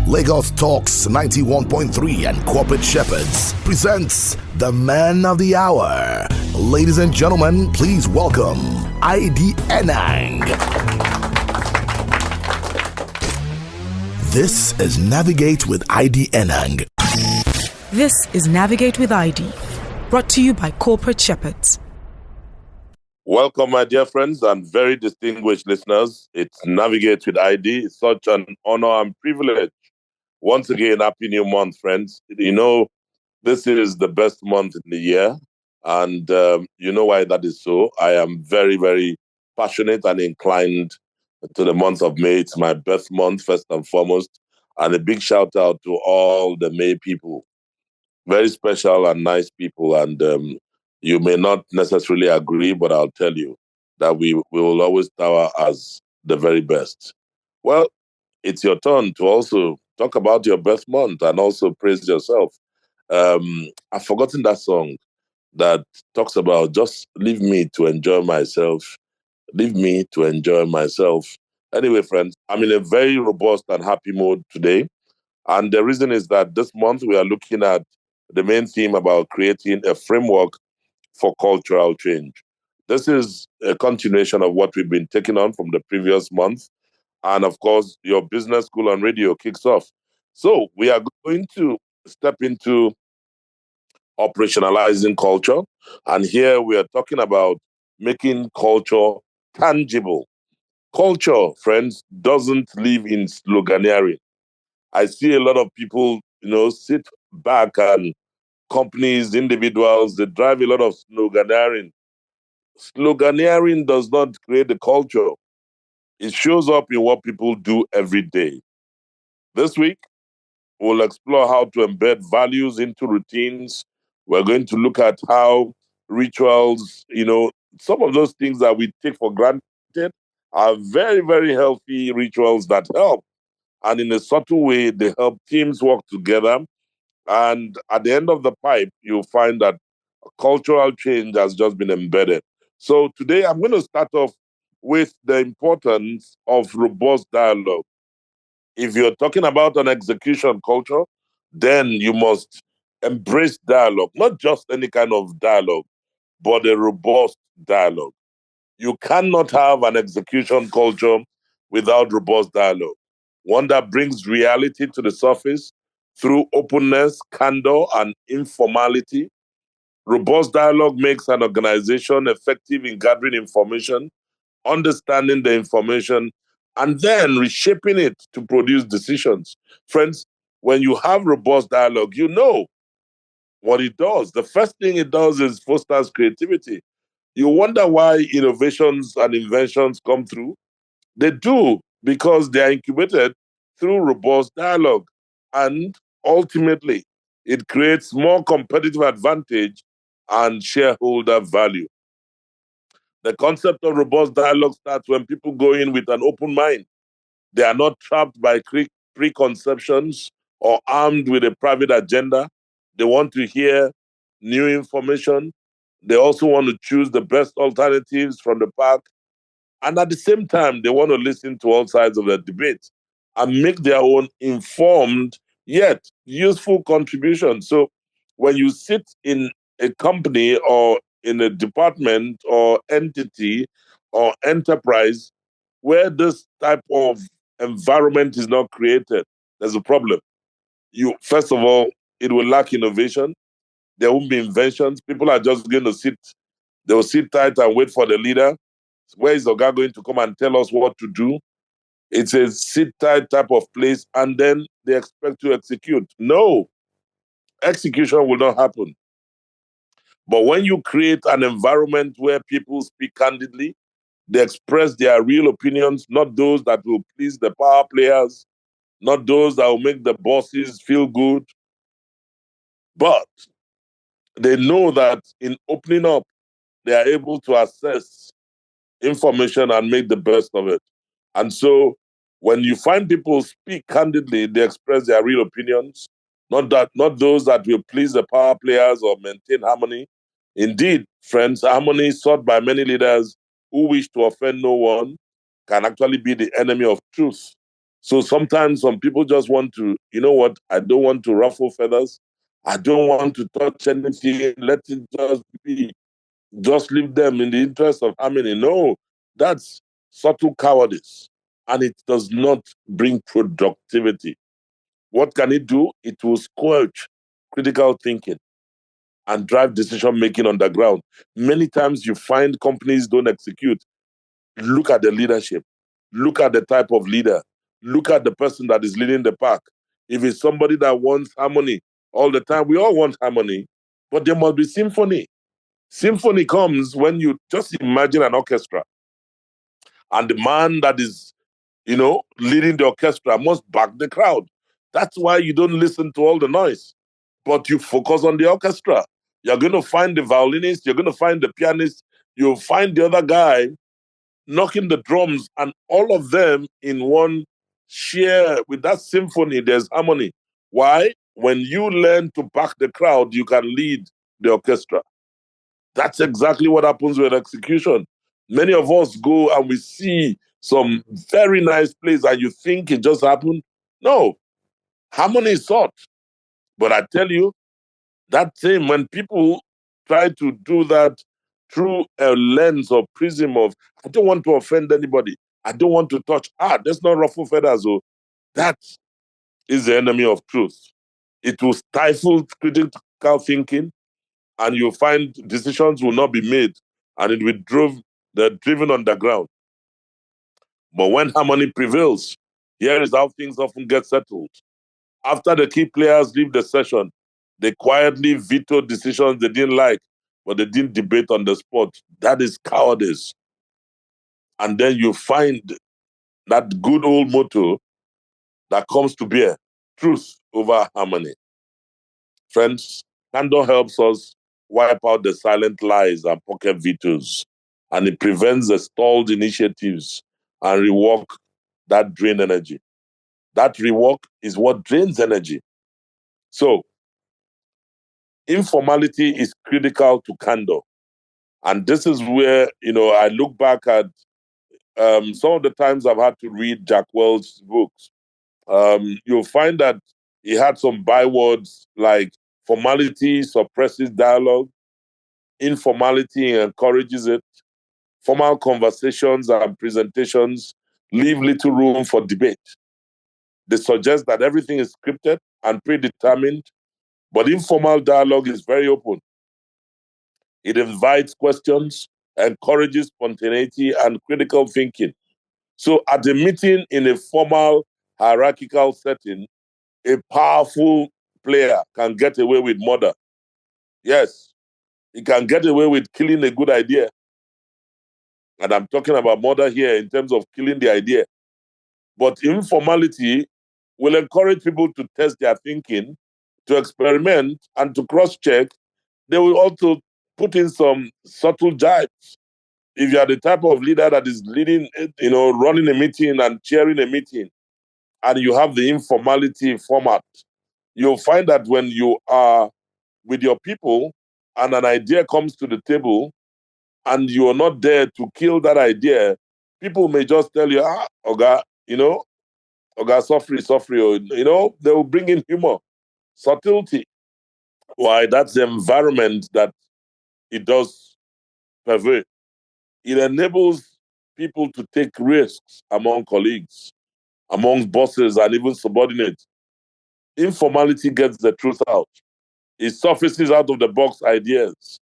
Lagos Talks 91.3 and Corporate Shepherds presents the Man of the Hour. Ladies and gentlemen, please welcome ID Enang. This is Navigate with ID Enang. This is Navigate with ID, brought to you by Corporate Shepherds. Welcome, my dear friends and very distinguished listeners. It's Navigate with ID. It's such an honor and privilege. Once again, Happy New Month, friends. You know, this is the best month in the year. And you know why that is so. I am very, very passionate and inclined to the month of May. It's my birth month, first and foremost. And a big shout out to all the May people. Very special and nice people. And you may not necessarily agree, but I'll tell you that we will always tower as the very best. Well, it's your turn to also talk about your birth month and also praise yourself. I've forgotten that song that talks about just leave me to enjoy myself. Leave me to enjoy myself. Anyway, friends, I'm in a very robust and happy mood today. And the reason is that this month we are looking at the main theme about creating a framework for cultural change. This is a continuation of what we've been taking on from the previous month. And of course, your business school on radio kicks off. So we are going to step into operationalizing culture. And here we are talking about making culture tangible. Culture, friends, doesn't live in sloganeering. I see a lot of people, sit back and companies, individuals, they drive a lot of sloganeering. Sloganeering does not create the culture. It shows up in what people do every day. This week, we'll explore how to embed values into routines. We're going to look at how rituals, some of those things that we take for granted are very, very healthy rituals that help. And in a subtle way, they help teams work together. And at the end of the pipe, you'll find that cultural change has just been embedded. So today I'm going to start off with the importance of robust dialogue. If you're talking about an execution culture, then you must embrace dialogue, not just any kind of dialogue, but a robust dialogue. You cannot have an execution culture without robust dialogue, one that brings reality to the surface through openness, candor, and informality. Robust dialogue makes an organization effective in gathering information, understanding the information, and then reshaping it to produce decisions. Friends, when you have robust dialogue, you know what it does. The first thing it does is fosters creativity. You wonder why innovations and inventions come through. They do because they are incubated through robust dialogue. And ultimately, it creates more competitive advantage and shareholder value. The concept of robust dialogue starts when people go in with an open mind. They are not trapped by preconceptions or armed with a private agenda. They want to hear new information. They also want to choose the best alternatives from the pack. And at the same time, they want to listen to all sides of the debate and make their own informed yet useful contribution. So when you sit in a company or in a department or entity or enterprise where this type of environment is not created, there's a problem. First of all, it will lack innovation. There won't be inventions. People are just going to they will sit tight and wait for the leader. Where is the guy going to come and tell us what to do? It's a sit tight type of place, and then they expect to execute. No, execution will not happen. But when you create an environment where people speak candidly, they express their real opinions, not those that will please the power players, not those that will make the bosses feel good, but they know that in opening up, they are able to assess information and make the best of it. And so when you find people speak candidly, they express their real opinions, not those that will please the power players or maintain harmony. Indeed, friends, harmony sought by many leaders who wish to offend no one can actually be the enemy of truth. So sometimes some people just want to, you know what, I don't want to ruffle feathers. I don't want to touch anything. Let it just be. Just leave them in the interest of harmony. No, that's subtle cowardice. And it does not bring productivity. What can it do? It will squelch critical thinking and drive decision making on the ground. Many times you find companies don't execute. Look at the leadership. Look at the type of leader. Look at the person that is leading the pack. If it's somebody that wants harmony all the time, we all want harmony, but there must be symphony. Symphony comes when you just imagine an orchestra and the man that is, leading the orchestra must back the crowd. That's why you don't listen to all the noise, but you focus on the orchestra. You're going to find the violinist, you're going to find the pianist, you'll find the other guy knocking the drums, and all of them in one share with that symphony, there's harmony. Why? When you learn to back the crowd, you can lead the orchestra. That's exactly what happens with execution. Many of us go and we see some very nice plays and you think it just happened. No, harmony is sought. But I tell you, that thing, when people try to do that through a lens or prism of, I don't want to offend anybody, I don't want to touch, that's not ruffle feathers. Oh, that is the enemy of truth. It will stifle critical thinking, and you'll find decisions will not be made, and it will driven underground. But when harmony prevails, here is how things often get settled. After the key players leave the session, they quietly veto decisions they didn't like, but they didn't debate on the spot. That is cowardice. And then you find that good old motto that comes to bear: truth over harmony. Friends, candor helps us wipe out the silent lies and pocket vetoes, and it prevents the stalled initiatives and rework that drain energy. That rework is what drains energy. So, informality is critical to candor. And this is where, I look back at some of the times I've had to read Jack Welch's books. You'll find that he had some bywords like formality suppresses dialogue, informality encourages it, formal conversations and presentations leave little room for debate. They suggest that everything is scripted and predetermined, but informal dialogue is very open. It invites questions, encourages spontaneity and critical thinking. So at a meeting in a formal hierarchical setting, a powerful player can get away with murder. Yes, he can get away with killing a good idea. And I'm talking about murder here in terms of killing the idea. But informality will encourage people to test their thinking, to experiment, and to cross-check. They will also put in some subtle jibes. If you are the type of leader that is leading, running a meeting and chairing a meeting, and you have the informality format, you'll find that when you are with your people and an idea comes to the table and you're not there to kill that idea, people may just tell you, Oga, Oga, suffer, or, they will bring in humor, subtlety. Why? That's the environment that it does pervade. It enables people to take risks among colleagues, among bosses, and even subordinates. Informality gets the truth out. It surfaces out of the box ideas.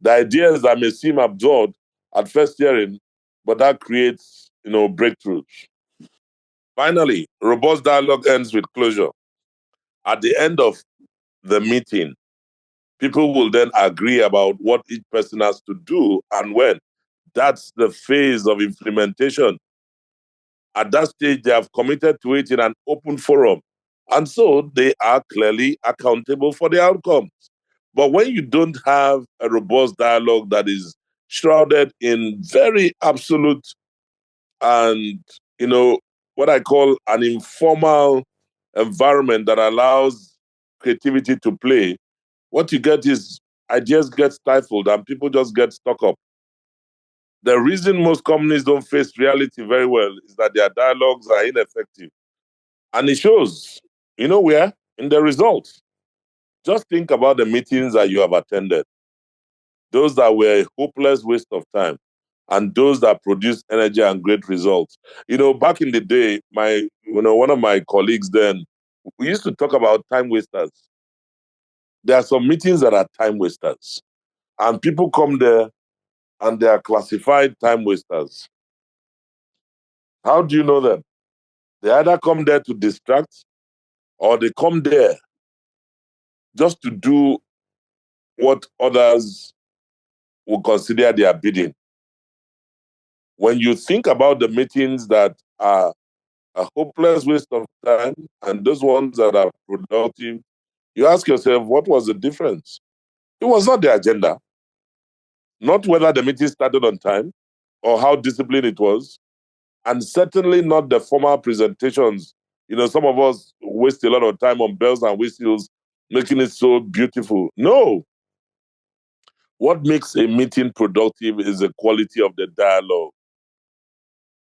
The ideas that may seem absurd at first hearing, but that creates, breakthroughs. Finally, robust dialogue ends with closure. At the end of the meeting, people will then agree about what each person has to do and when. That's the phase of implementation. At that stage, they have committed to it in an open forum. And so they are clearly accountable for the outcomes. But when you don't have a robust dialogue that is shrouded in very absolute and, what I call an informal environment that allows creativity to play, what you get is ideas get stifled and people just get stuck up. The reason most companies don't face reality very well is that their dialogues are ineffective. And it shows, you know where? In the results. Just think about the meetings that you have attended, those that were a hopeless waste of time, and those that produced energy and great results. Back in the day, one of my colleagues then, we used to talk about time wasters. There are some meetings that are time wasters, and people come there and they are classified time wasters. How do you know them? They either come there to distract or they come there just to do what others will consider their bidding. When you think about the meetings that are a hopeless waste of time and those ones that are productive, you ask yourself, what was the difference? It was not the agenda, not whether the meeting started on time or how disciplined it was, and certainly not the formal presentations. Some of us waste a lot of time on bells and whistles, making it so beautiful. No. What makes a meeting productive is the quality of the dialogue.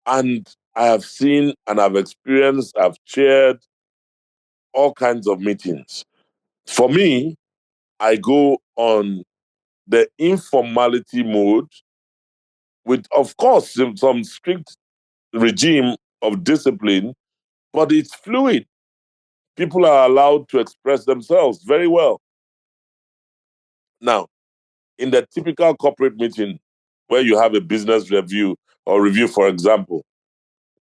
And I have seen and I've experienced, I've chaired all kinds of meetings. For me, I go on the informality mode with, of course, some strict regime of discipline, but it's fluid. People are allowed to express themselves very well. Now, in the typical corporate meeting where you have a business review or review, for example,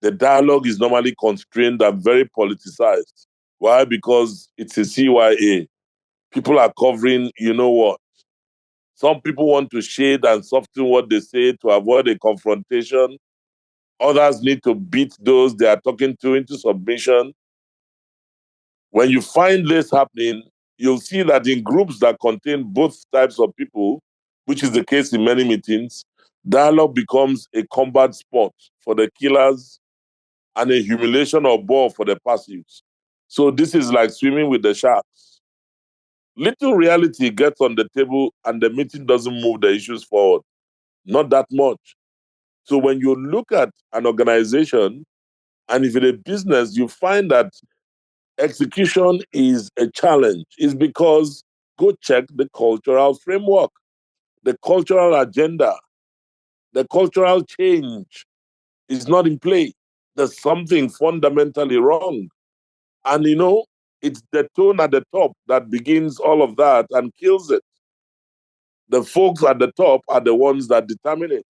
the dialogue is normally constrained and very politicized. Why? Because it's a CYA. People are covering, you know what? Some people want to shade and soften what they say to avoid a confrontation. Others need to beat those they are talking to into submission. When you find this happening, you'll see that in groups that contain both types of people, which is the case in many meetings, dialogue becomes a combat sport for the killers and a humiliation or bore for the passives. So this is like swimming with the sharks. Little reality gets on the table and the meeting doesn't move the issues forward. Not that much. So when you look at an organization, and if it's a business, you find that execution is a challenge. It's because go check the cultural framework, the cultural agenda, the cultural change is not in play. There's something fundamentally wrong. And it's the tone at the top that begins all of that and kills it. The folks at the top are the ones that determine it.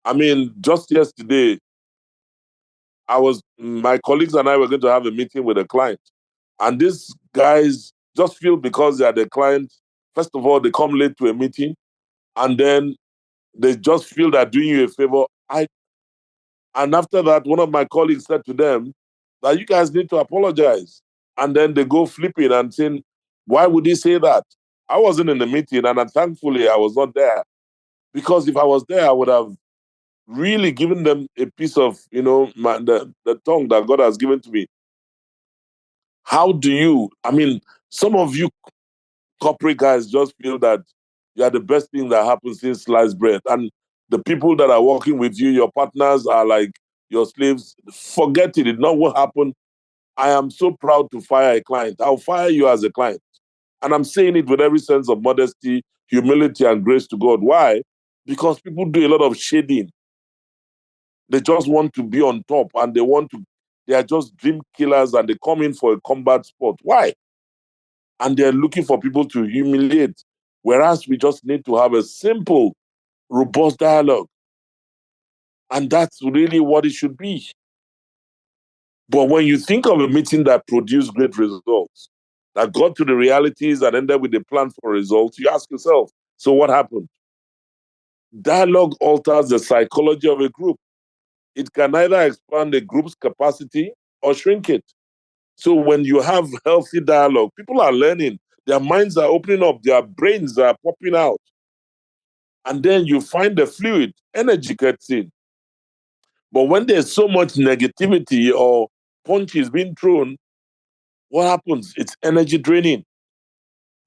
I mean, just yesterday, my colleagues and I were going to have a meeting with a client. And these guys just feel because they are the client, first of all, they come late to a meeting, and then they just feel they're doing you a favor. And after that, one of my colleagues said to them that you guys need to apologize. And then they go flipping and saying, why would he say that? I wasn't in the meeting, and thankfully I was not there. Because if I was there, I would have really given them a piece of, the tongue that God has given to me. Some of you corporate guys just feel that you are the best thing that happened since sliced bread. And the people that are working with you, your partners, are like your slaves. Forget it. It's not what happened. I am so proud to fire a client. I'll fire you as a client. And I'm saying it with every sense of modesty, humility, and grace to God. Why? Because people do a lot of shading. They just want to be on top and they are just dream killers and they come in for a combat sport. Why? And they're looking for people to humiliate. Whereas we just need to have a simple, robust dialogue. And that's really what it should be. But when you think of a meeting that produced great results, that got to the realities and ended with a plan for results, you ask yourself, so what happened? Dialogue alters the psychology of a group. It can either expand a group's capacity or shrink it. So when you have healthy dialogue, people are learning, their minds are opening up, their brains are popping out. And then you find the fluid, energy gets in. But when there's so much negativity or punches being thrown, what happens? It's energy draining.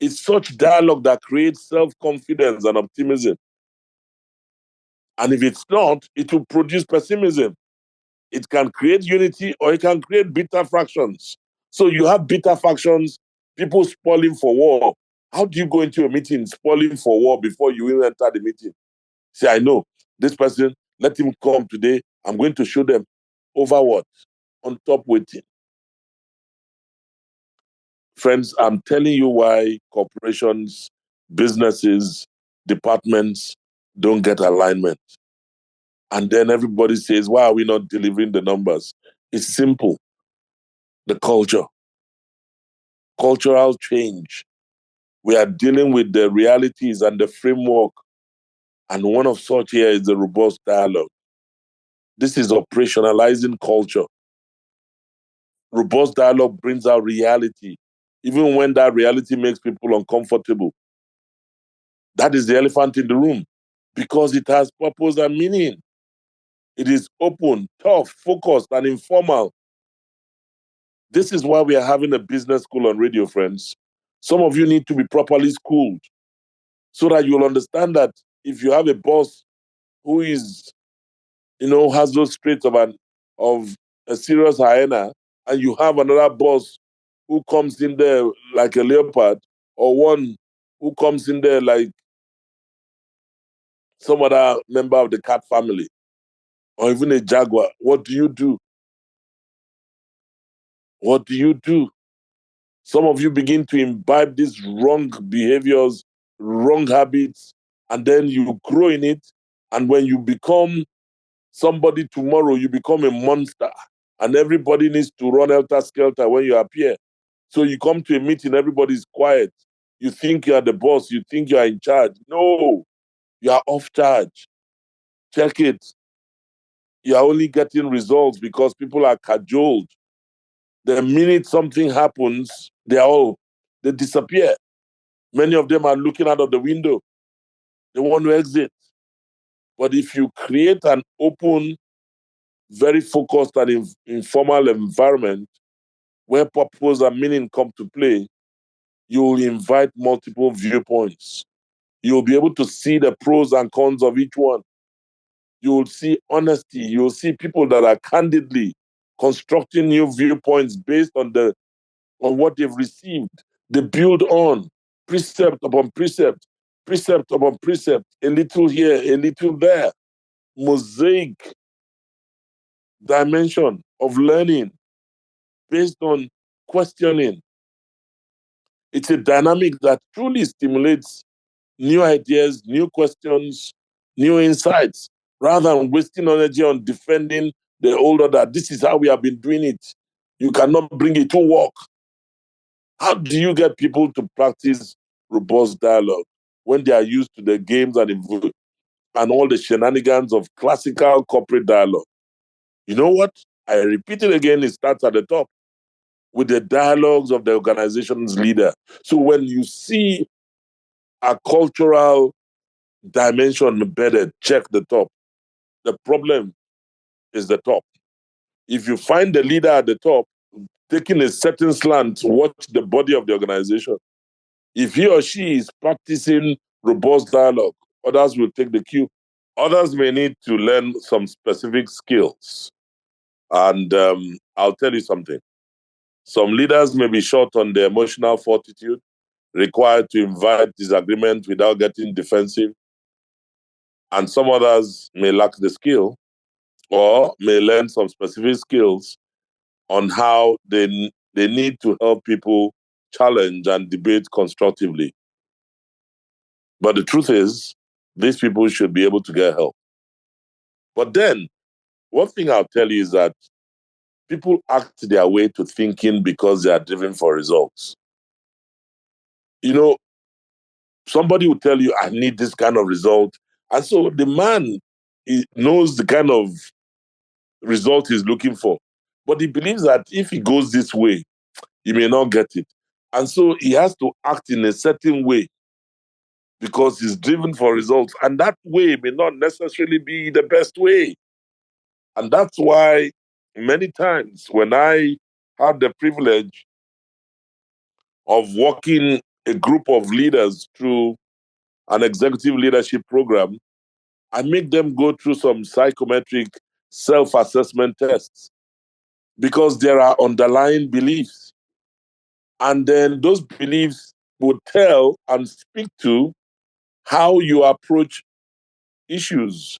It's such dialogue that creates self-confidence and optimism. And if it's not, it will produce pessimism. It can create unity or it can create bitter fractions. So you have bitter factions, people spoiling for war. How do you go into a meeting spoiling for war before you even enter the meeting? Say, I know this person, let him come today. I'm going to show them over what? On top waiting. Friends, I'm telling you why corporations, businesses, departments don't get alignment. And then everybody says, why are we not delivering the numbers? It's simple. The culture, cultural change. We are dealing with the realities and the framework. And one of such here is the robust dialogue. This is operationalizing culture. Robust dialogue brings out reality, even when that reality makes people uncomfortable. That is the elephant in the room because it has purpose and meaning. It is open, tough, focused, and informal. This is why we are having a business school on radio, friends. Some of you need to be properly schooled so that you'll understand that if you have a boss who is, has those traits of a serious hyena, and you have another boss who comes in there like a leopard, or one who comes in there like some other member of the cat family, or even a jaguar, what do you do? What do you do? Some of you begin to imbibe these wrong behaviors, wrong habits, and then you grow in it. And when you become somebody tomorrow, you become a monster. And everybody needs to run helter-skelter when you appear. So you come to a meeting, everybody's quiet. You think you are the boss. You think you are in charge. No, you are off charge. Check it. You are only getting results because people are cajoled. The minute something happens, they disappear. Many of them are looking out of the window. They want to exit. But if you create an open, very focused and informal environment where purpose and meaning come to play, you will invite multiple viewpoints. You'll be able to see the pros and cons of each one. You will see honesty. You'll see people that are candidly constructing new viewpoints based on what they've received. They build on precept upon precept, precept upon precept, a little here, a little there, mosaic dimension of learning based on questioning. It's a dynamic that truly stimulates new ideas, new questions, new insights, rather than wasting energy on defending the old order. This is how we have been doing it. You cannot bring it to work. How do you get people to practice robust dialogue when they are used to the games and all the shenanigans of classical corporate dialogue? You know what? I repeat it again, it starts at the top with the dialogues of the organization's leader. So when you see a cultural dimension embedded, check the top. The problem is the top. If you find the leader at the top taking a certain slant, watch the body of the organization. If he or she is practicing robust dialogue, others will take the cue. Others may need to learn some specific skills. And I'll tell you something. Some leaders may be short on the emotional fortitude required to invite disagreement without getting defensive. And some others may lack the skill or may learn some specific skills on how they need to help people challenge and debate constructively. But the truth is, these people should be able to get help. But then, one thing I'll tell you is that people act their way to thinking because they are driven for results. Somebody will tell you, I need this kind of result. And so the man, he knows the kind of result he's looking for. But he believes that if he goes this way, he may not get it. And so he has to act in a certain way because he's driven for results. And that way may not necessarily be the best way. And that's why many times when I had the privilege of walking a group of leaders through an executive leadership program, I make them go through some psychometric self-assessment tests because there are underlying beliefs. And then those beliefs would tell and speak to how you approach issues.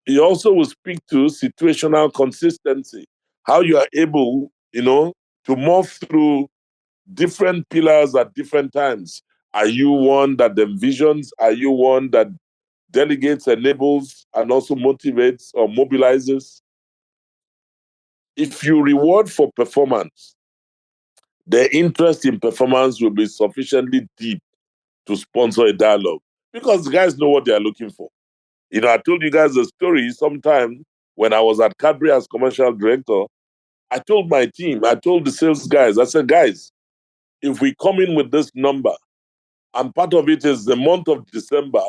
It also will speak to situational consistency, how you are able, to move through different pillars at different times. Are you one that envisions? Are you one that delegates, enables, and also motivates or mobilizes? If you reward for performance, the interest in performance will be sufficiently deep to sponsor a dialogue because the guys know what they are looking for. I told you guys a story sometime when I was at Cadbury as commercial director. I told my team, I told the sales guys, I said, guys, if we come in with this number, and part of it is the month of December,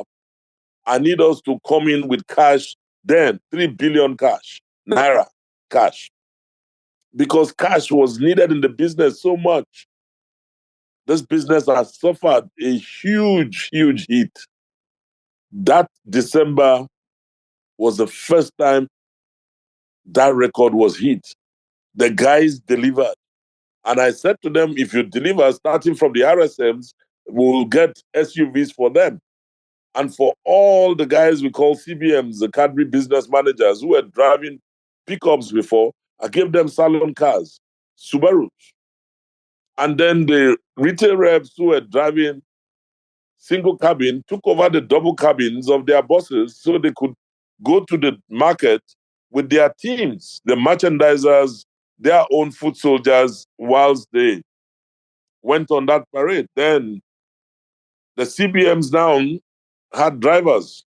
I need us to come in with cash, then 3 billion cash, naira cash, because cash was needed in the business so much. This business has suffered a huge, huge hit. That December was the first time that record was hit. The guys delivered. And I said to them, if you deliver, starting from the RSMs, we'll get SUVs for them. And for all the guys we call CBMs, the Cadbury business managers who were driving pickups before, I gave them salon cars, Subarus. And then the retail reps who were driving single cabin took over the double cabins of their bosses so they could go to the market with their teams, the merchandisers, their own foot soldiers, whilst they went on that parade. Then the CBMs now had drivers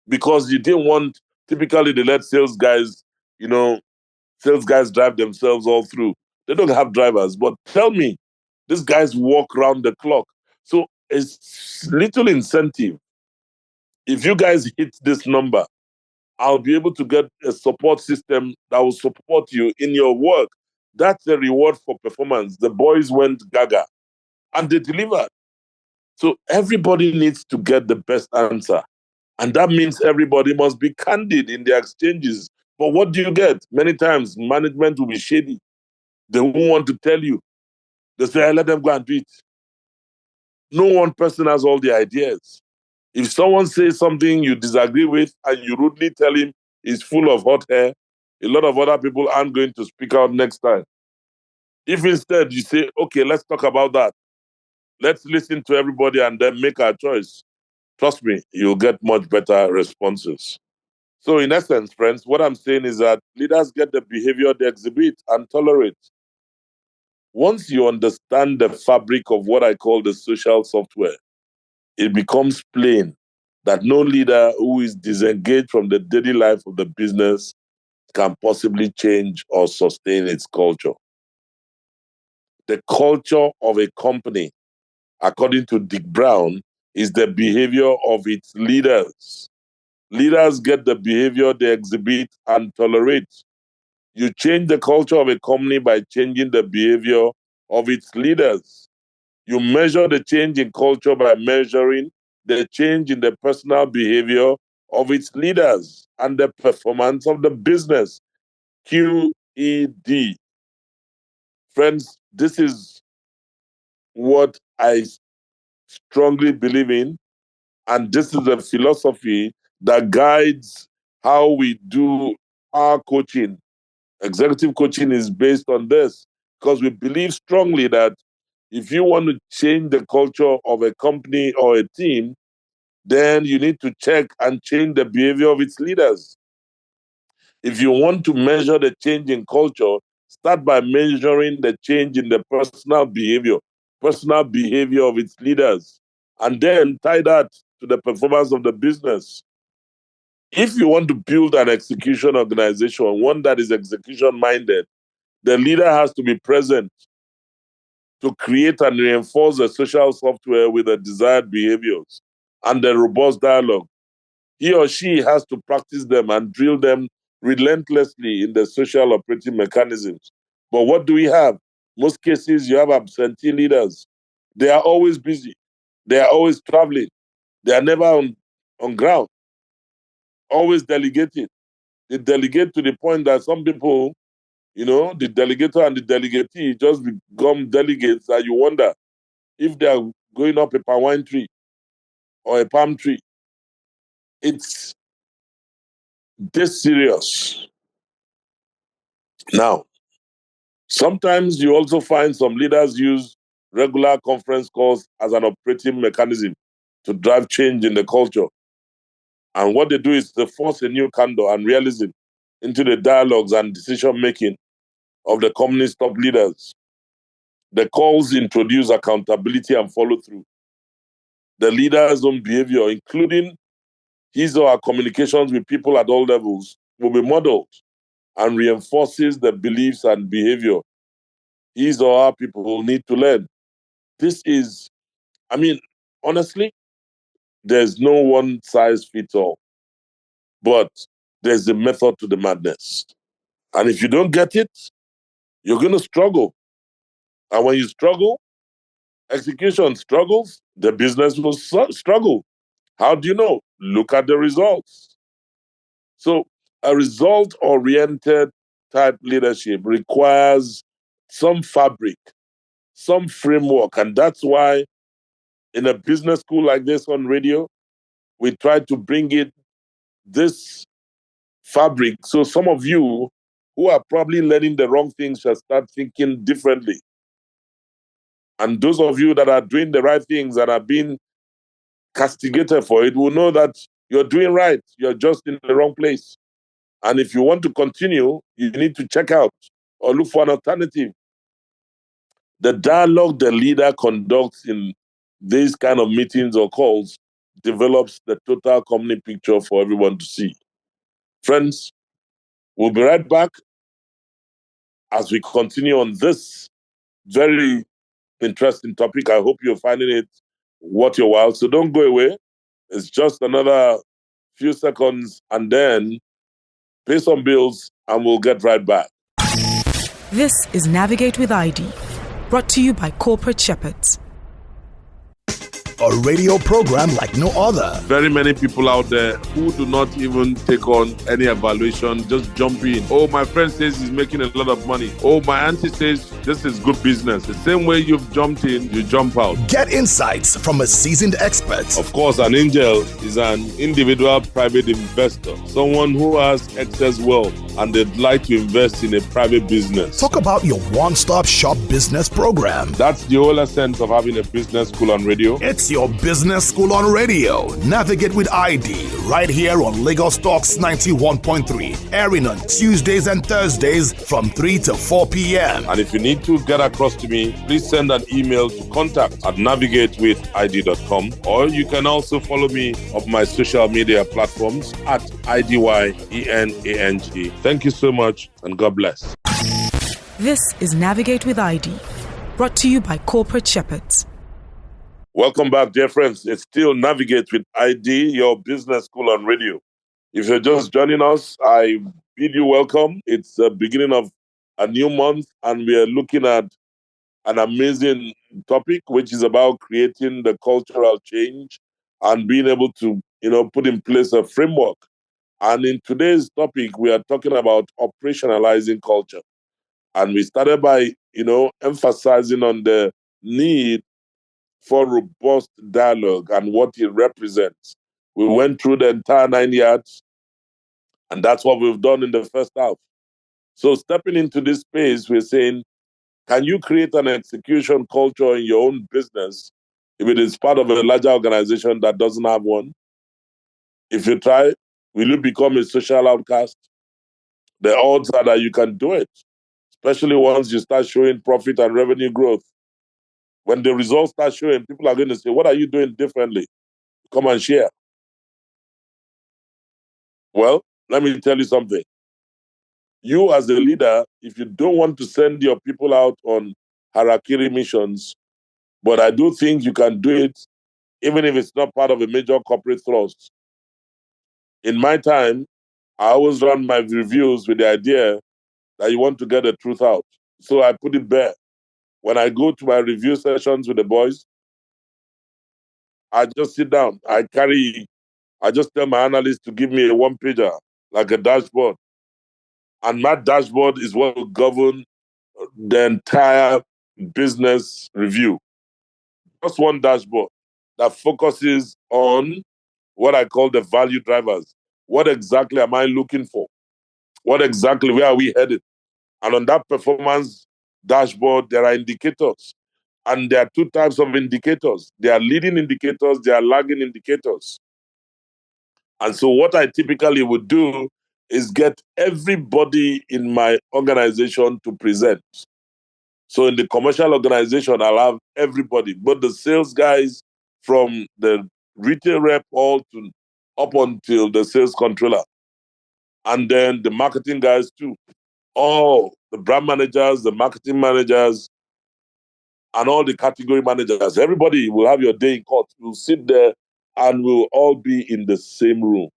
because you didn't want, typically they let sales guys drive themselves all through. They don't have drivers, but tell me, these guys walk around the clock. So it's little incentive. If you guys hit this number, I'll be able to get a support system that will support you in your work. That's a reward for performance. The boys went gaga and they delivered. So everybody needs to get the best answer. And that means everybody must be candid in their exchanges. But what do you get? Many times, management will be shady. They won't want to tell you. They say, "Hey, let them go and do it." No one person has all the ideas. If someone says something you disagree with and you rudely tell him he's full of hot air, a lot of other people aren't going to speak out next time. If instead you say, okay, let's talk about that. Let's listen to everybody and then make our choice. Trust me, you'll get much better responses. So in essence, friends, what I'm saying is that leaders get the behavior they exhibit and tolerate. Once you understand the fabric of what I call the social software, it becomes plain that no leader who is disengaged from the daily life of the business can possibly change or sustain its culture. The culture of a company, according to Dick Brown, is the behavior of its leaders. Leaders get the behavior they exhibit and tolerate. You change the culture of a company by changing the behavior of its leaders. You measure the change in culture by measuring the change in the personal behavior of its leaders and the performance of the business. QED. Friends, this is what I strongly believe in, and this is a philosophy that guides how we do our coaching. Executive coaching is based on this because we believe strongly that if you want to change the culture of a company or a team, then you need to check and change the behavior of its leaders. If you want to measure the change in culture, start by measuring the change in the personal behavior of its leaders, and then tie that to the performance of the business. If you want to build an execution organization, one that is execution minded, the leader has to be present to create and reinforce the social software with the desired behaviors and the robust dialogue. He or she has to practice them and drill them relentlessly in the social operating mechanisms. But what do we have? Most cases, you have absentee leaders. They are always busy. They are always traveling. They are never on ground, always delegating. they delegate to the point that some people, the delegator and the delegatee just become delegates that you wonder if they are going up a palm wine tree or a palm tree. It's this serious. Now, sometimes you also find some leaders use regular conference calls as an operating mechanism to drive change in the culture. And what they do is they force a new candor and realism into the dialogues and decision making of the company's top leaders. The calls introduce accountability and follow through. The leader's own behavior, including his or her communications with people at all levels, will be modeled and reinforces the beliefs and behavior his or her people will need to learn. This is, honestly, there's no one size fits all, but there's a method to the madness. And if you don't get it, you're going to struggle. And when you struggle, execution struggles, the business will struggle. How do you know? Look at the results. So, a result oriented type leadership requires some fabric, some framework. And that's why in a business school like this on radio, we try to bring in this fabric. So some of you who are probably learning the wrong things shall start thinking differently. And those of you that are doing the right things and are being castigated for it will know that you're doing right. You're just in the wrong place. And if you want to continue, you need to check out or look for an alternative. The dialogue the leader conducts in these kind of meetings or calls develops the total company picture for everyone to see. Friends, we'll be right back as we continue on this very interesting topic. I hope you're finding it worth your while. So don't go away. It's just another few seconds and then pay some bills and we'll get right back. This is Navigate with ID, brought to you by Corporate Shepherds. A radio program like no other. Very many people out there who do not even take on any evaluation, just jump in. Oh, my friend says he's making a lot of money. Oh, my auntie says this is good business. The same way you've jumped in, you jump out. Get insights from a seasoned expert. Of course, an angel is an individual private investor, someone who has excess wealth and they'd like to invest in a private business. Talk about your one-stop shop business program. That's the whole essence of having a business school on radio. It's your business school on radio. Navigate with ID right here on Lagos Talks 91.3, airing on Tuesdays and Thursdays from 3 to 4 p.m. And if you need to get across to me, please send an email to contact@navigatewithid.com, or you can also follow me on my social media platforms at IDYENANG. Thank you so much and God bless. This is Navigate with ID, brought to you by Corporate Shepherds. Welcome back, dear friends. It's still Navigate with ID, your business school on radio. If you're just joining us, I bid you welcome. It's the beginning of a new month, and we are looking at an amazing topic, which is about creating the cultural change and being able to, put in place a framework. And in today's topic, we are talking about operationalizing culture. And we started by, emphasizing on the need for robust dialogue and what it represents. We went through the entire 9 yards, and that's what we've done in the first half. So stepping into this space, we're saying, can you create an execution culture in your own business if it is part of a larger organization that doesn't have one? If you try, will you become a social outcast? The odds are that you can do it, especially once you start showing profit and revenue growth. When the results start showing, people are going to say, what are you doing differently? Come and share. Well, let me tell you something. You as a leader, if you don't want to send your people out on harakiri missions, but I do think you can do it even if it's not part of a major corporate thrust. In my time, I always run my reviews with the idea that you want to get the truth out. So I put it bare. When I go to my review sessions with the boys, I just sit down. I just tell my analyst to give me a one-pager. like a dashboard. And my dashboard is what will govern the entire business review. Just one dashboard that focuses on what I call the value drivers. What exactly am I looking for? What exactly, where are we headed? And on that performance dashboard, there are indicators. And there are two types of indicators. There are leading indicators, there are lagging indicators. And so what I typically would do is get everybody in my organization to present. So in the commercial organization, I'll have everybody, both the sales guys from the retail rep all to up until the sales controller. And then the marketing guys too. All the brand managers, the marketing managers, and all the category managers. Everybody will have your day in court. We'll sit there and we'll all be in the same room.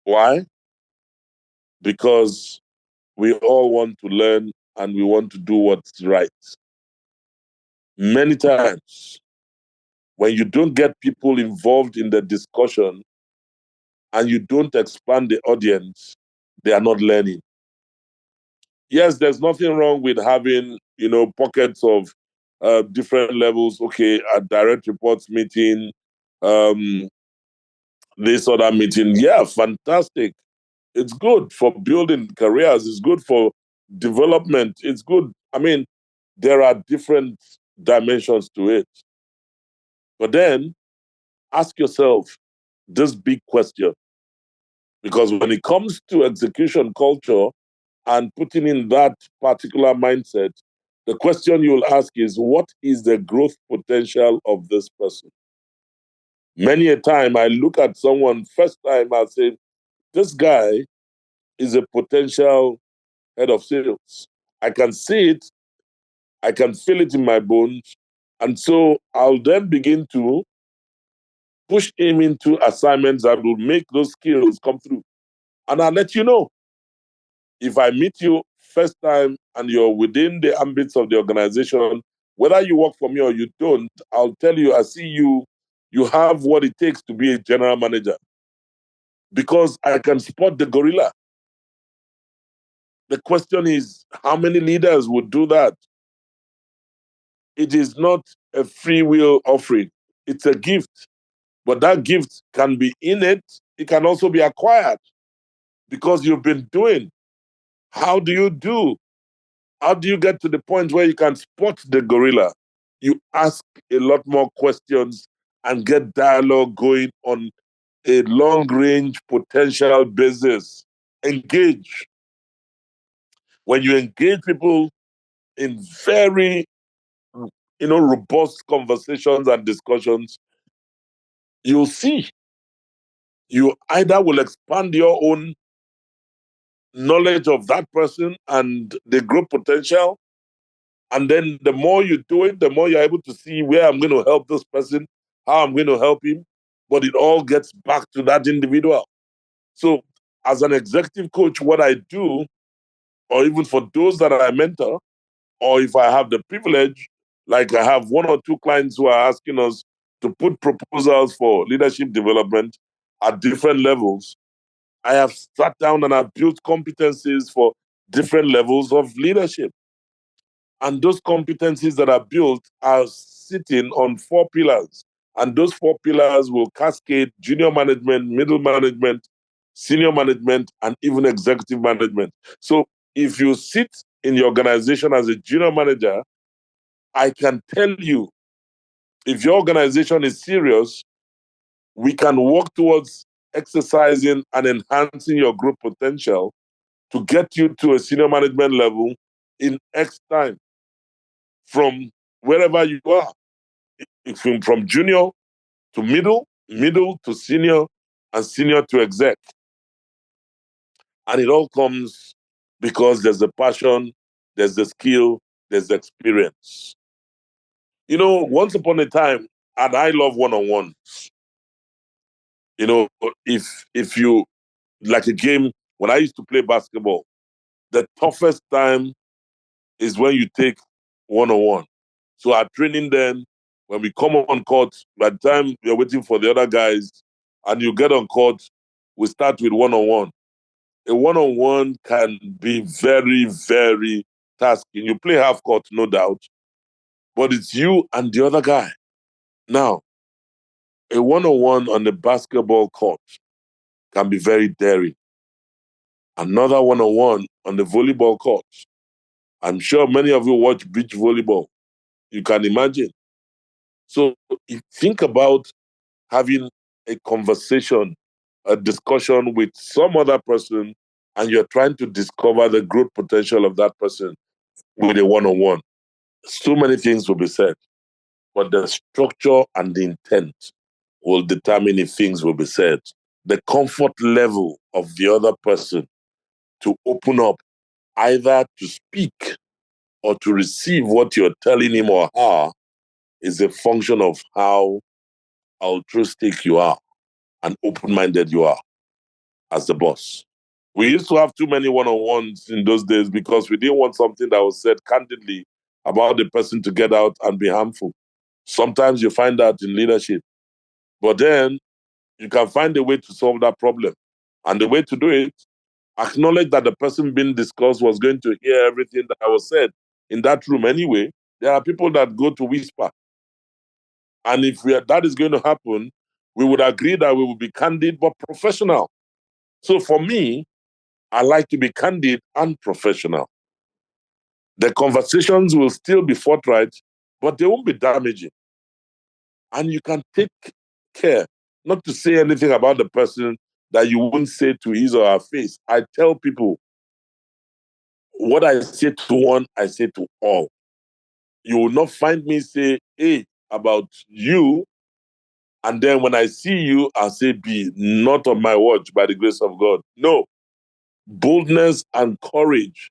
Why? Because we all want to learn and we want to do what's right. Many times, when you don't get people involved in the discussion and you don't expand the audience, they are not learning. Yes, there's nothing wrong with having, pockets of different levels. Okay, a direct reports meeting, um, this other meeting. Yeah, fantastic. It's good for building careers. It's good for development. It's good. I mean, there are different dimensions to it. But then ask yourself this big question. Because when it comes to execution culture and putting in that particular mindset, the question you'll ask is, what is the growth potential of this person? Many a time I look at someone, first time I say, this guy is a potential head of sales. I can see it, I can feel it in my bones. And so I'll then begin to push him into assignments that will make those skills come through. And I'll let you know. If I meet you first time and you're within the ambits of the organization, whether you work for me or you don't, I'll tell you, I see you have what it takes to be a general manager. Because I can spot the gorilla. The question is, how many leaders would do that? It is not a free will offering. It's a gift. But that gift can be innate. It can also be acquired because you've been doing. How do you do? How do you get to the point where you can spot the gorilla? You ask a lot more questions and get dialogue going on a long range potential basis. Engage. When you engage people in very, robust conversations and discussions, you'll see you either will expand your own knowledge of that person and the growth potential. And then the more you do it, the more you're able to see where I'm going to help this person, how I'm going to help him. But it all gets back to that individual. So as an executive coach, what I do, or even for those that I mentor, or if I have the privilege, like I have one or two clients who are asking us to put proposals for leadership development at different levels, I have sat down and I've built competencies for different levels of leadership. And those competencies that are built are sitting on four pillars. And those four pillars will cascade junior management, middle management, senior management, and even executive management. So if you sit in your organization as a junior manager, I can tell you, if your organization is serious, we can work towards exercising and enhancing your growth potential to get you to a senior management level in X time from wherever you are, from junior to middle, middle to senior, and senior to exec. And it all comes because there's the passion, there's the skill, there's the experience. Once upon a time, and I love one-on-ones. If you like a game, when I used to play basketball, the toughest time is when you take one-on-one. So our training then, when we come on court, by the time you're waiting for the other guys and you get on court, we start with one-on-one. A one-on-one can be very, very tasking. You play half court, no doubt, but it's you and the other guy. Now, a one-on-one on the basketball court can be very daring. Another one-on-one on the volleyball court. I'm sure many of you watch beach volleyball. You can imagine. So you think about having a conversation, a discussion with some other person, and you're trying to discover the growth potential of that person with a one-on-one. So many things will be said, but the structure and the intent will determine if things will be said. The comfort level of the other person to open up, either to speak or to receive what you're telling him or her, is a function of how altruistic you are and open-minded you are as the boss. We used to have too many one-on-ones in those days because we didn't want something that was said candidly about the person to get out and be harmful. Sometimes you find that in leadership. But then you can find a way to solve that problem. And the way to do it, acknowledge that the person being discussed was going to hear everything that was said in that room anyway. There are people that go to whisper. And if that is going to happen, we would agree that we will be candid but professional. So for me, I like to be candid and professional. The conversations will still be forthright, but they won't be damaging. And you can take care not to say anything about the person that you wouldn't say to his or her face. I tell people, what I say to one, I say to all. You will not find me say A about you, and then when I see you, I'll say B, not on my watch, by the grace of God. No. Boldness and courage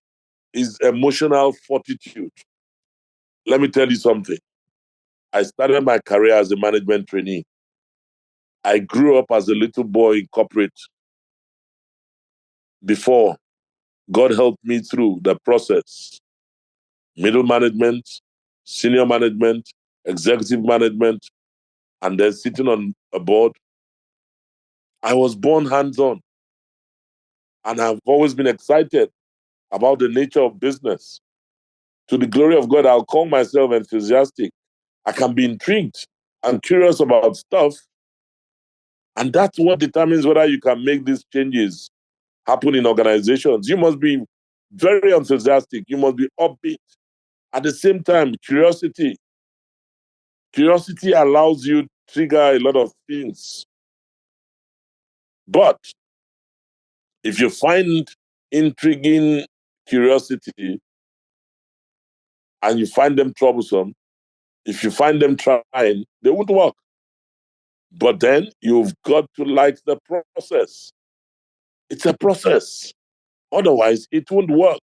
is emotional fortitude. Let me tell you something. I started my career as a management trainee. I grew up as a little boy in corporate before God helped me through the process. Middle management, senior management, executive management, and then sitting on a board. I was born hands-on, and I've always been excited about the nature of business. To the glory of God, I'll call myself enthusiastic. I can be intrigued and curious about stuff, and that's what determines whether you can make these changes happen in organizations. You must be very enthusiastic. You must be upbeat. At the same time, curiosity. Curiosity allows you to trigger a lot of things. But if you find intriguing curiosity and you find them troublesome, if you find them trying, they won't work. But then you've got to like the process. It's a process. Otherwise, it won't work.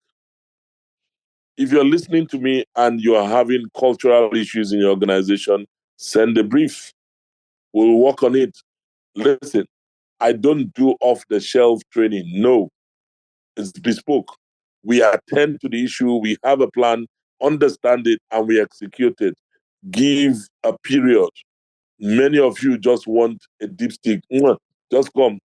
If you're listening to me and you are having cultural issues in your organization, send a brief. We'll work on it. Listen, I don't do off-the-shelf training. No, it's bespoke. We attend to the issue, we have a plan, understand it, and we execute it. Give a period. Many of you just want a dipstick. Just come.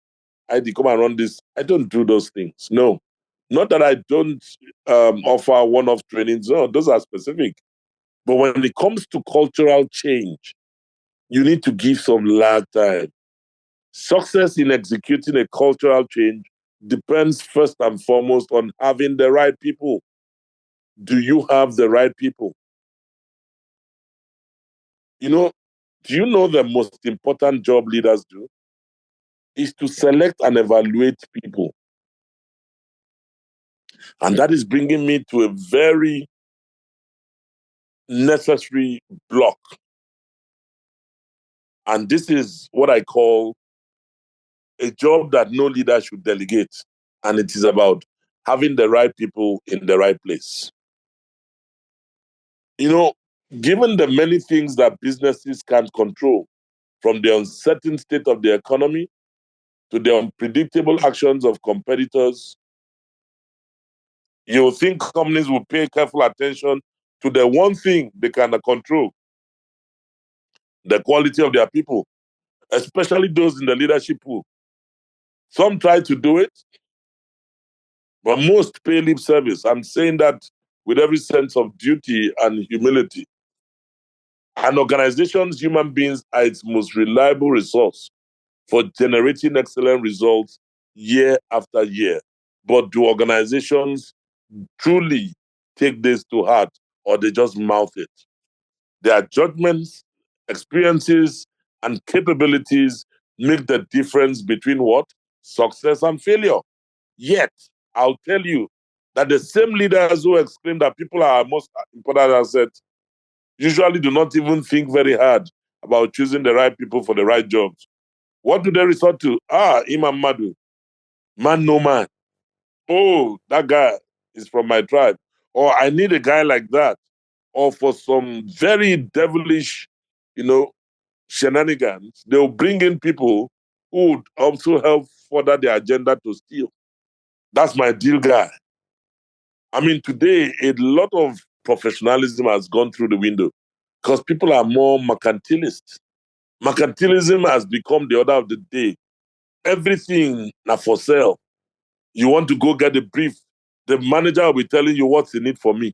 Come and run this. I don't do those things. No. Not that I don't offer one-off trainings. No, those are specific. But when it comes to cultural change, you need to give some lag time. Success in executing a cultural change depends first and foremost on having the right people. Do you have the right people? Do you know the most important job leaders do? Is to select and evaluate people. And that is bringing me to a very necessary block. And this is what I call a job that no leader should delegate. And it is about having the right people in the right place. Given the many things that businesses can't control, from the uncertain state of the economy to the unpredictable actions of competitors, you think companies will pay careful attention to the one thing they can control, the quality of their people, especially those in the leadership pool. Some try to do it, but most pay lip service. I'm saying that with every sense of duty and humility. An organization's human beings are its most reliable resource for generating excellent results year after year. But do organizations truly take this to heart, or they just mouth it? Their judgments, experiences, and capabilities make the difference between what? Success and failure. Yet, I'll tell you that the same leaders who exclaim that people are our most important assets usually do not even think very hard about choosing the right people for the right jobs. What do they resort to? Imam Madu, man no man. Oh, that guy is from my tribe. Or I need a guy like that. Or for some very devilish, you know, shenanigans, they'll bring in people who would also help further their agenda to steal. That's my deal guy. I mean, today, a lot of professionalism has gone through the window because people are more mercantilist. Mercantilism has become the order of the day. Everything now for sale. You want to go get a brief, the manager will be telling you what's in it for me.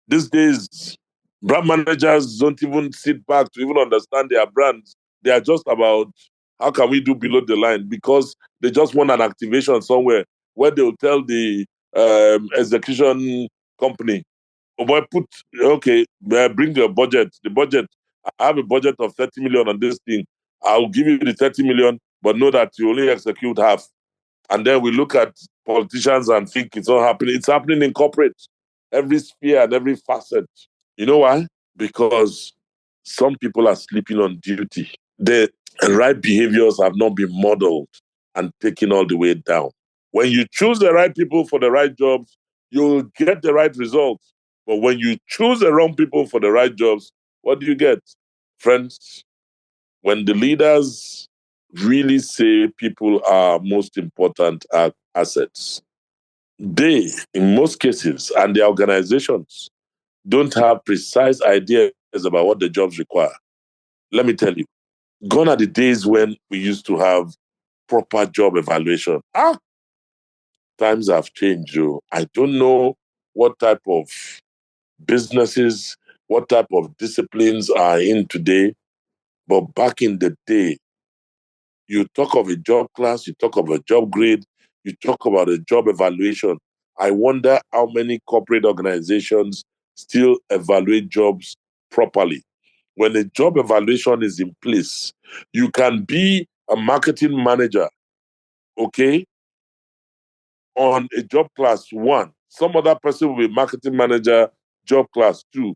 These days, brand managers don't even sit back to even understand their brands. They are just about how can we do below the line because they just want an activation somewhere where they'll tell the execution company, oh boy, bring your budget. The budget, I have a budget of 30 million on this thing. I'll give you the 30 million, but know that you only execute half. And then we look at politicians and think it's not happening. It's happening in corporate, every sphere and every facet. You know why? Because some people are sleeping on duty. The right behaviors have not been modeled and taken all the way down. When you choose the right people for the right jobs, you'll get the right results. But when you choose the wrong people for the right jobs, what do you get? Friends, when the leaders really say people are most important assets, they, in most cases, and the organizations don't have precise ideas about what the jobs require. Let me tell you, gone are the days when we used to have proper job evaluation. Times have changed. I don't know what type of businesses, what type of disciplines are in today, but back in the day, you talk of a job class, you talk of a job grade, you talk about a job evaluation. I wonder how many corporate organizations still evaluate jobs properly. When a job evaluation is in place, you can be a marketing manager, okay, on a job class 1. Some other person will be marketing manager, job class 2,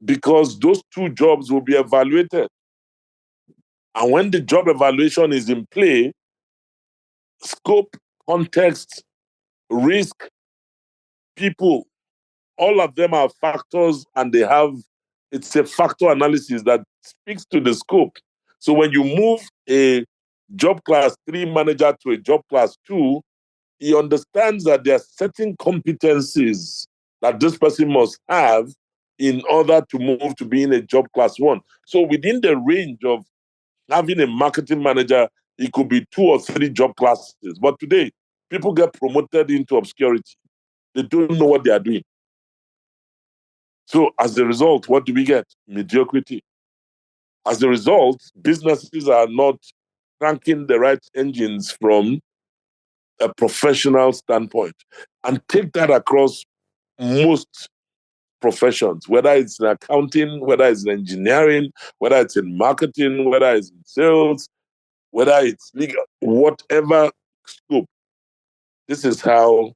because those two jobs will be evaluated. And when the job evaluation is in play, scope, context, risk, people, all of them are factors and it's a factor analysis that speaks to the scope. So when you move a job class 3 manager to a job class 2, he understands that there are certain competencies that this person must have in order to move to being a job class 1. So within the range of having a marketing manager, it could be 2 or 3 job classes. But today, people get promoted into obscurity. They don't know what they are doing. So as a result, what do we get? Mediocrity. As a result, businesses are not cranking the right engines from a professional standpoint. And take that across most professions, whether it's in accounting, whether it's in engineering, whether it's in marketing, whether it's in sales, whether it's legal, whatever scope. This is how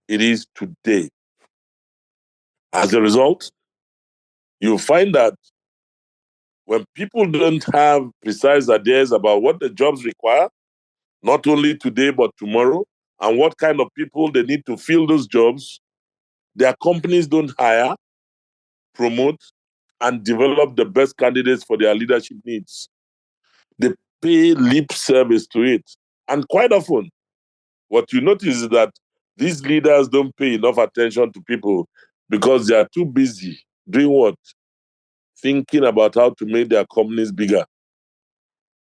it is today. As a result, you find that when people don't have precise ideas about what the jobs require, not only today but tomorrow, and what kind of people they need to fill those jobs, their companies don't hire, promote, and develop the best candidates for their leadership needs. They pay lip service to it. And quite often, what you notice is that these leaders don't pay enough attention to people because they are too busy doing what? Thinking about how to make their companies bigger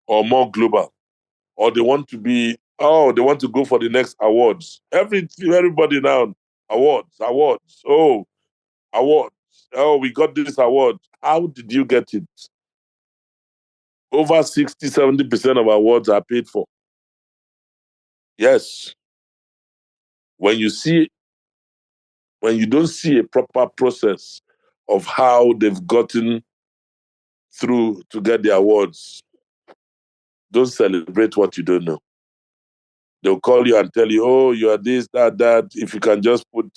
or more global, or they want to be Oh, they want to go for the next awards. Everybody now, awards. Oh, awards. Oh, we got this award. How did you get it? Over 60, 70% of awards are paid for. Yes. When you see, when you don't see a proper process of how they've gotten through to get the awards, don't celebrate what you don't know. They'll call you and tell you, oh, you are this, that. If you can just put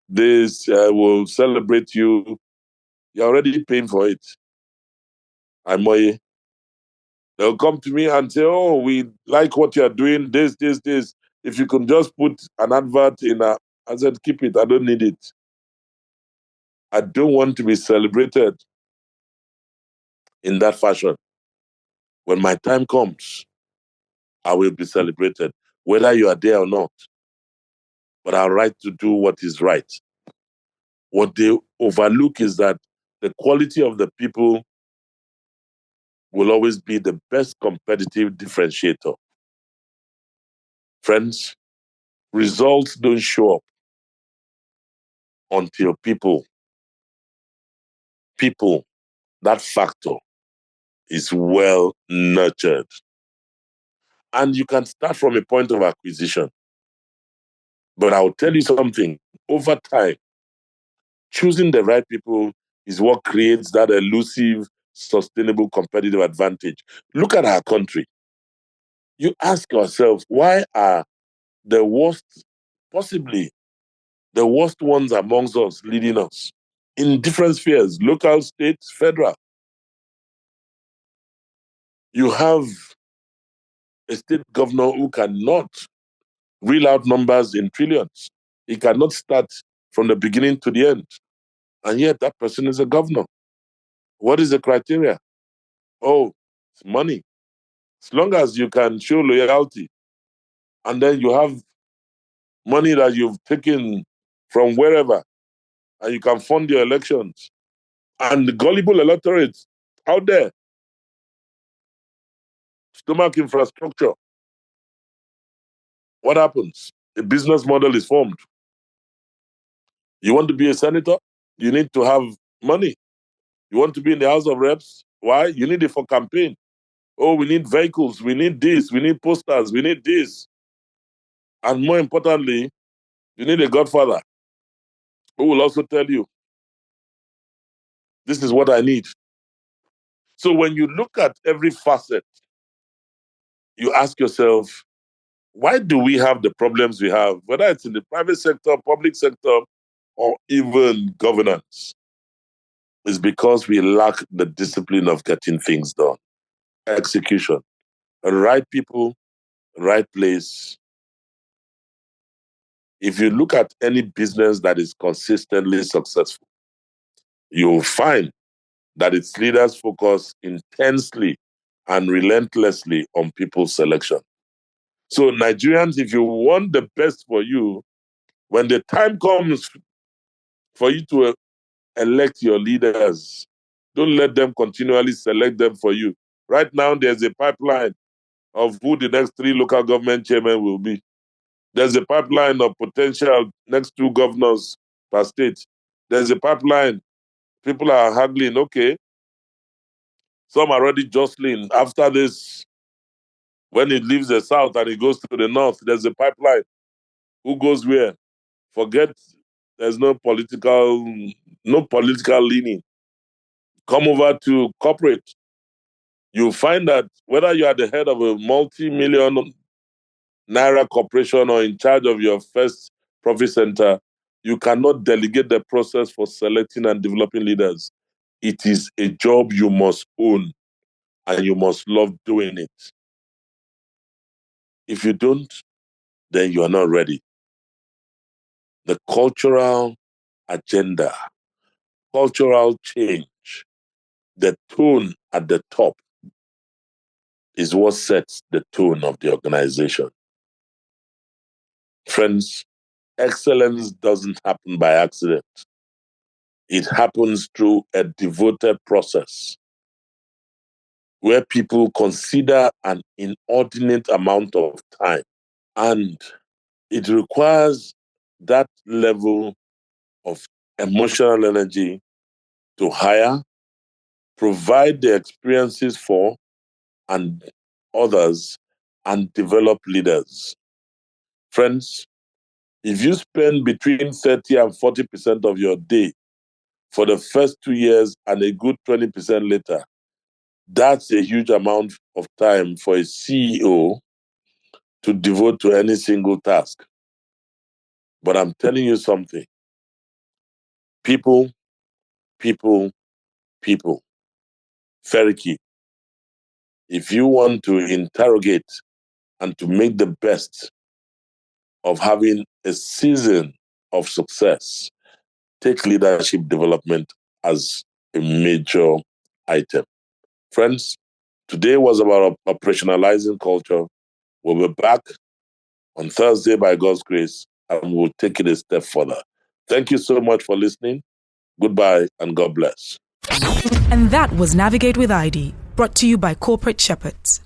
this, we'll celebrate you. You're already paying for it. Amoye. They'll come to me and say, oh, we like what you're doing, this. If you can just put an advert in a, I said, keep it. I don't need it. I don't want to be celebrated in that fashion. When my time comes, I will be celebrated, whether you are there or not. But our right to do what is right. What they overlook is that the quality of the people will always be the best competitive differentiator. Friends, results don't show up until people, that factor is well nurtured. And you can start from a point of acquisition. But I'll tell you something, over time, choosing the right people is what creates that elusive, sustainable competitive advantage. Look at our country. You ask yourself, why are the worst, possibly the worst ones amongst us leading us in different spheres, local, state, federal? You have a state governor who cannot reel out numbers in trillions. He cannot start from the beginning to the end. And yet that person is a governor. What is the criteria? Oh, it's money. As long as you can show loyalty and then you have money that you've taken from wherever and you can fund your elections and the gullible electorate out there, stomach infrastructure, what happens? A business model is formed. You want to be a senator? You need to have money. You want to be in the House of Reps? Why? You need it for campaign. Oh, we need vehicles. We need this. We need posters. We need this. And more importantly, you need a godfather who will also tell you, this is what I need. So when you look at every facet, you ask yourself, why do we have the problems we have, whether it's in the private sector, public sector, or even governance? It's because we lack the discipline of getting things done. Execution. Right people, right place. If you look at any business that is consistently successful, you'll find that its leaders focus intensely and relentlessly on people selection. So Nigerians, if you want the best for you, when the time comes for you to elect your leaders, don't let them continually select them for you. Right now, there's a pipeline of who the next 3 local government chairmen will be. There's a pipeline of potential next 2 governors per state. There's a pipeline. People are haggling, okay. Some are already jostling. After this, when it leaves the south and it goes to the north, there's a pipeline. Who goes where? Forget there's no political leaning. Come over to corporate. You'll find that whether you are the head of a multi-million naira corporation or in charge of your first profit center, you cannot delegate the process for selecting and developing leaders. It is a job you must own and you must love doing it. If you don't, then you are not ready. The cultural agenda, cultural change, the tone at the top is what sets the tone of the organization. Friends, excellence doesn't happen by accident. It happens through a devoted process where people consider an inordinate amount of time And it requires that level of emotional energy to hire, provide the experiences for and others, and develop leaders. Friends, if you spend between 30 and 40% of your day for the first 2 years and a good 20% later, that's a huge amount of time for a CEO to devote to any single task. But I'm telling you something. People, people, people. Very key. If you want to interrogate and to make the best of having a season of success, take leadership development as a major item. Friends, today was about operationalizing culture. We'll be back on Thursday by God's grace, and we'll take it a step further. Thank you so much for listening. Goodbye and God bless. And that was Navigate with ID, brought to you by Corporate Shepherds.